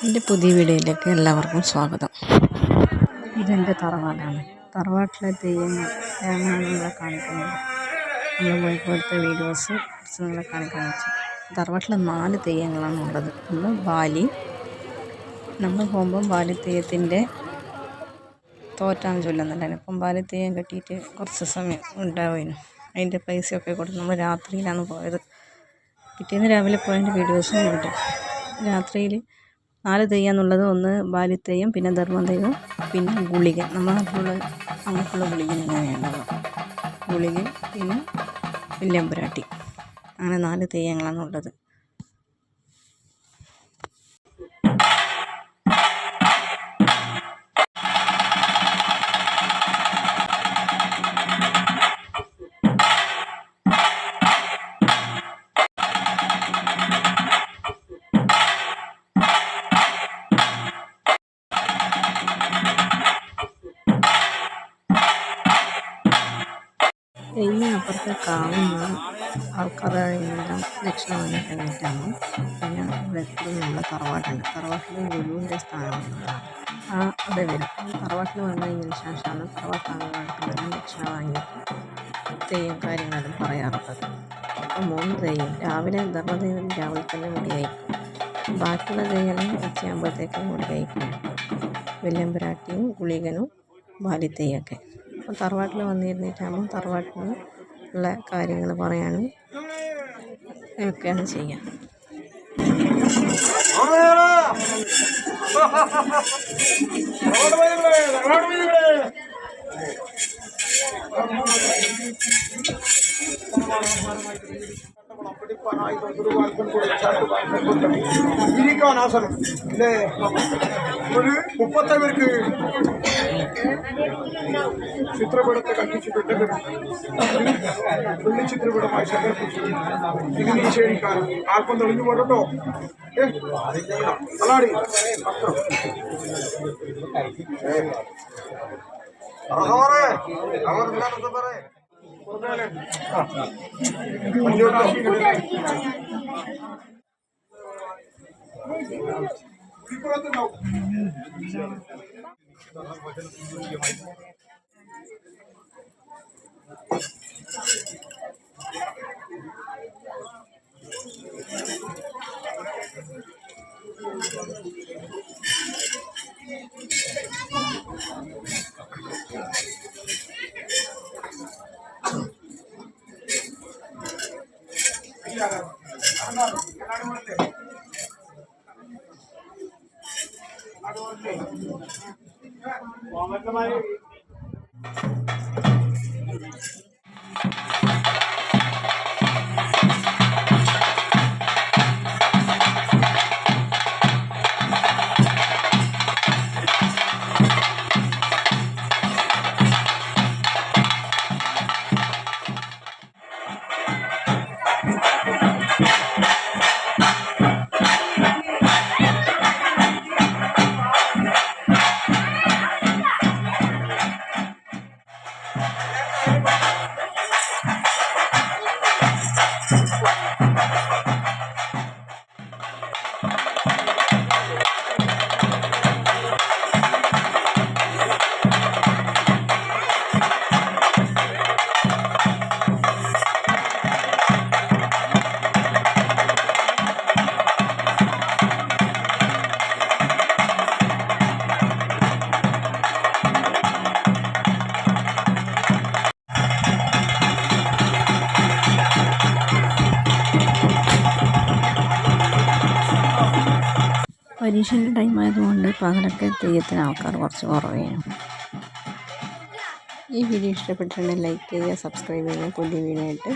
എൻ്റെ പുതിയ വീഡിയോയിലേക്ക് എല്ലാവർക്കും സ്വാഗതം. ഇതെൻ്റെ തറവാടാണ്. തറവാട്ടിലെ തെയ്യങ്ങൾ നിങ്ങളെ കാണിക്കുന്നത്. നമ്മൾ പോയപ്പോഴത്തെ വീഡിയോസ് നിങ്ങളെ കാണിക്കാൻ വെച്ചു. തറവാട്ടിൽ 4 തെയ്യങ്ങളാണ് ഉള്ളത്. ഒന്ന് ബാലി. നമ്മൾ പോകുമ്പം ബാലി തെയ്യത്തിൻ്റെ തോറ്റാന്ന് ചൊല്ലുന്നുണ്ടായിരുന്നു. അപ്പം ബാലി തെയ്യം കെട്ടിയിട്ട് കുറച്ച് സമയം ഉണ്ടാവുന്നു. അതിൻ്റെ പൈസയൊക്കെ കൊടുത്ത് നമ്മൾ രാത്രിയിലാണ് പോയത്. പിറ്റേന്ന് രാവിലെ പോയതിൻ്റെ വീഡിയോസും ഉണ്ട്. രാത്രിയിൽ 4 തെയ്യം എന്നുള്ളത് ഒന്ന് ബാലിത്തെയ്യം, പിന്നെ ധർമ്മദൈവം, പിന്നെ ഗുളികൻ. നമ്മുടെ നാട്ടിലുള്ള അങ്ങനെയുള്ള ഗുളികൻ ഇങ്ങനെയുണ്ടാവുക. ഗുളികൻ, പിന്നെ വില്ലമ്പുരാട്ടി. അങ്ങനെ 4 തെയ്യങ്ങളാണ് ഉള്ളത്. തെയ്യം അപ്പുറത്തെ കാവുന്ന ആൾക്കാരെല്ലാം ദക്ഷിണ വാങ്ങാൻ കഴിഞ്ഞിട്ടാണ്. പിന്നെ ഇവിടെ നമ്മുടെ തറവാട്ടുണ്ട്. തറവാട്ടിൽ ഗുരുവിൻ്റെ സ്ഥാനമുള്ളതാണ്. അവിടെ വരും. തറവാട്ടിൽ വന്നു കഴിഞ്ഞതിന് ശേഷമാണ് തറവാട്ടാളുകൾക്കെല്ലാം ദക്ഷിണ വാങ്ങിയിട്ട് തെയ്യം കാര്യങ്ങളും പറയാറുള്ളത്. അപ്പോൾ 3 തെയ്യം രാവിലെ ധർമ്മദൈവം രാവിലെ തന്നെ മുടി കഴിക്കും. ബാക്കിയുള്ള തെയ്യം ഉച്ചയാകുമ്പോഴത്തേക്കും മുടി കഴിക്കും. വെല്ലമ്പുരാട്ടിയും ഗുളികനും ബാലിത്തെയ്യൊക്കെ. അപ്പോൾ തറവാട്ടിൽ വന്നിരുന്നിട്ടാകുമ്പോൾ തറവാട്ടിൽ ഉള്ള കാര്യങ്ങൾ പറയാനും ഒക്കെയാണ് ചെയ്യുക. ആസനം അല്ലേ? ഒരു 30 പേർക്ക് ചിത്രപടത്തെ കൽപ്പിച്ചിട്ടുണ്ട്. വെള്ളി ചിത്രപടമായി സങ്കല്പിച്ചു ഇത് നിഷേധിക്കാൻ ആർക്കും തെളിഞ്ഞു പോട്ടോ. അല്ലാടി പരീക്ഷൻ്റെ ടൈം ആയതുകൊണ്ട് പകലൊക്കെ തെയ്യത്തിന് ആൾക്കാർ കുറച്ച് കുറവാണ്. ഈ വീഡിയോ ഇഷ്ടപ്പെട്ടിട്ടുണ്ടെങ്കിൽ ലൈക്ക് ചെയ്യുക, സബ്സ്ക്രൈബ് ചെയ്യുക. പുതിയ വീഡിയോ ആയിട്ട്